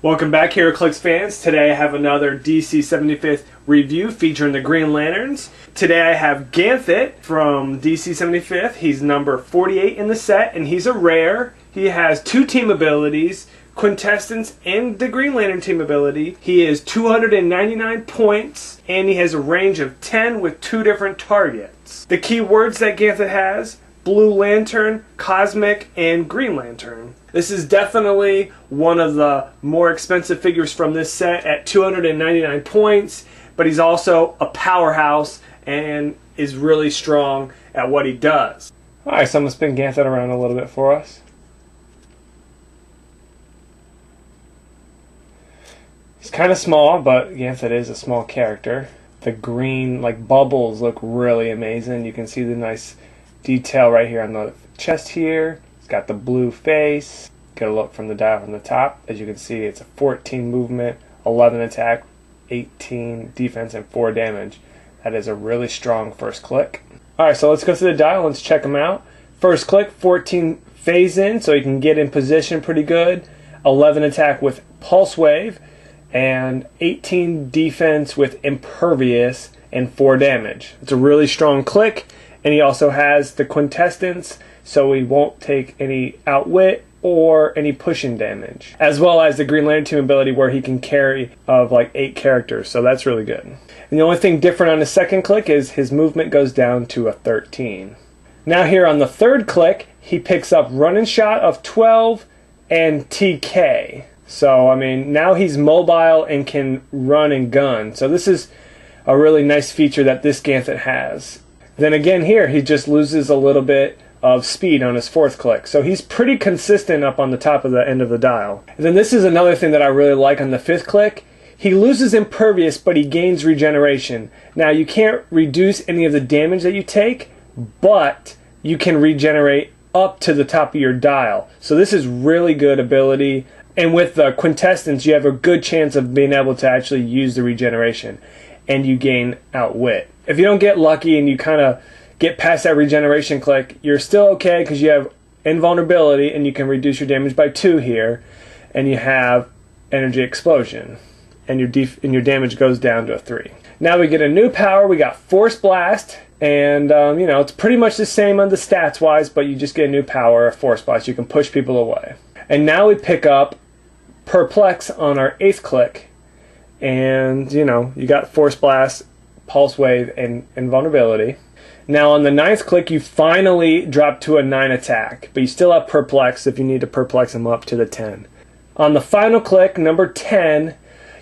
Welcome back, Heroclix fans. Today I have another DC 75th review featuring the Green Lanterns. Today I have Ganthet from DC 75th. He's number 48 in the set, and he's a rare. He has two team abilities, Quintessence and the Green Lantern team ability. He is 299 points, and he has a range of 10 with two different targets. The key words that Ganthet has: Blue Lantern, Cosmic, and Green Lantern. This is definitely one of the more expensive figures from this set at 299 points, but he's also a powerhouse and is really strong at what he does. Alright, so I'm going to spin Ganthet around a little bit for us. He's kind of small, but Ganthet is a small character. The green bubbles look really amazing. You can see the nice detail right here on the chest here. It's got the blue face. Get a look from the dial from the top. As you can see, it's a 14 movement, 11 attack, 18 defense, and 4 damage. That is a really strong first click. Alright, so let's go through the dial. Let's check them out. First click, 14 phase in, so you can get in position pretty good. 11 attack with Pulse Wave, and 18 defense with Impervious, and 4 damage. It's a really strong click. And he also has the Quintessence, so he won't take any outwit or any pushing damage. As well as the Green Lantern team ability where he can carry of 8 characters, so that's really good. And the only thing different on the second click is his movement goes down to a 13. Now here on the third click, he picks up Running Shot of 12 and TK. So, I mean, now he's mobile and can run and gun. So this is a really nice feature that this Ganthet has. Then again here, he just loses a little bit of speed on his fourth click. So he's pretty consistent up on the top of the end of the dial. And then this is another thing that I really like on the fifth click. He loses Impervious, but he gains Regeneration. Now you can't reduce any of the damage that you take, but you can regenerate up to the top of your dial. So this is really good ability. And with the Quintessence, you have a good chance of being able to actually use the Regeneration. And you gain Outwit. If you don't get lucky and you kind of get past that Regeneration click, you're still okay because you have Invulnerability and you can reduce your damage by 2 here, and you have Energy Explosion, and your damage goes down to a 3. Now we get a new power. We got Force Blast, and it's pretty much the same on the stats wise, but you just get a new power, Force Blast. You can push people away. And now we pick up Perplex on our 8th click. And, you got Force Blast, Pulse Wave, and Invulnerability. Now on the 9th click, you finally drop to a 9 attack, but you still have Perplex if you need to Perplex him up to the 10. On the final click, number 10,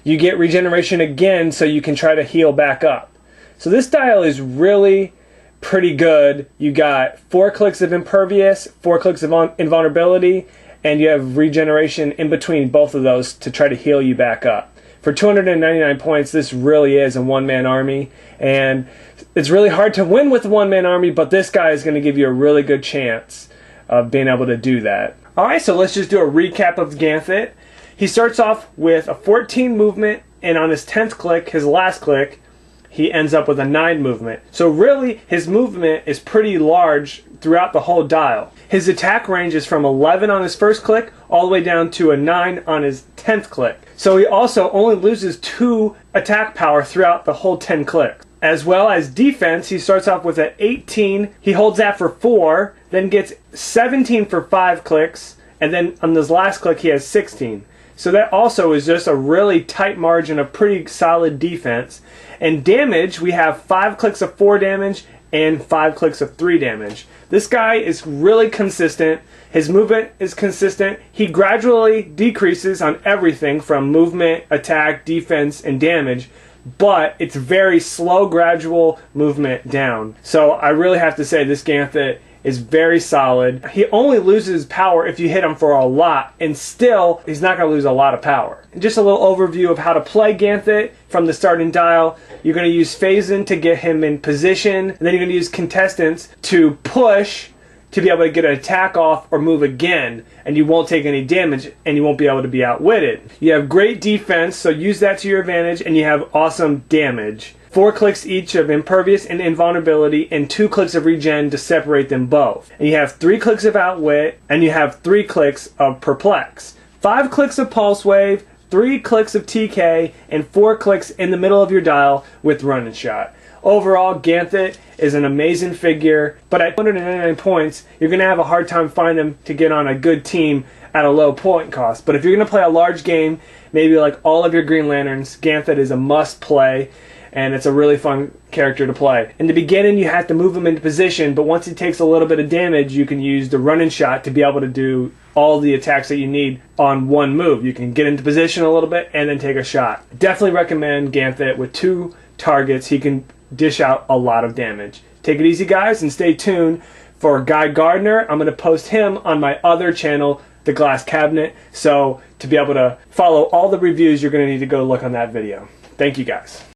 you get Regeneration again so you can try to heal back up. So this dial is really pretty good. You got 4 clicks of Impervious, 4 clicks of Invulnerability, and you have Regeneration in between both of those to try to heal you back up. For 299 points, this really is a one-man army, and it's really hard to win with a one-man army, but this guy is going to give you a really good chance of being able to do that. Alright, so let's just do a recap of Ganthet. He starts off with a 14 movement, and on his 10th click, his last click, he ends up with a 9 movement. So really, his movement is pretty large throughout the whole dial. His attack range is from 11 on his first click all the way down to a 9 on his 10th click. So he also only loses 2 attack power throughout the whole 10 clicks. As well as defense, he starts off with an 18. He holds that for 4, then gets 17 for 5 clicks, and then on this last click he has 16. So that also is just a really tight margin of pretty solid defense. And damage, we have 5 clicks of 4 damage and 5 clicks of 3 damage. This guy is really consistent. His movement is consistent. He gradually decreases on everything from movement, attack, defense, and damage, but it's very slow, gradual movement down. So I really have to say this Ganthet is very solid. He only loses power if you hit him for a lot, and still, he's not going to lose a lot of power. Just a little overview of how to play Ganthet from the starting dial. You're going to use Phase-In to get him in position, and then you're going to use Contestants to push to be able to get an attack off or move again, and you won't take any damage, and you won't be able to be outwitted. You have great defense, so use that to your advantage, and you have awesome damage. 4 clicks each of Impervious and Invulnerability, and 2 clicks of Regen to separate them both. And you have 3 clicks of Outwit, and you have 3 clicks of Perplex. 5 clicks of Pulse Wave, 3 clicks of TK and 4 clicks in the middle of your dial with run and shot. Overall, Ganthet is an amazing figure, but at 199 points, you're going to have a hard time finding him to get on a good team at a low point cost. But if you're going to play a large game, maybe like all of your Green Lanterns, Ganthet is a must play, and it's a really fun character to play. In the beginning, you have to move him into position, but once he takes a little bit of damage, you can use the run and shot to be able to do all the attacks that you need on one move. You can get into position a little bit and then take a shot. Definitely recommend Ganthet with 2 targets. He can dish out a lot of damage. Take it easy, guys, and stay tuned for Gardner. I'm going to post him on my other channel, The Glass Cabinet. So to be able to follow all the reviews, you're going to need to go look on that video. Thank you, guys.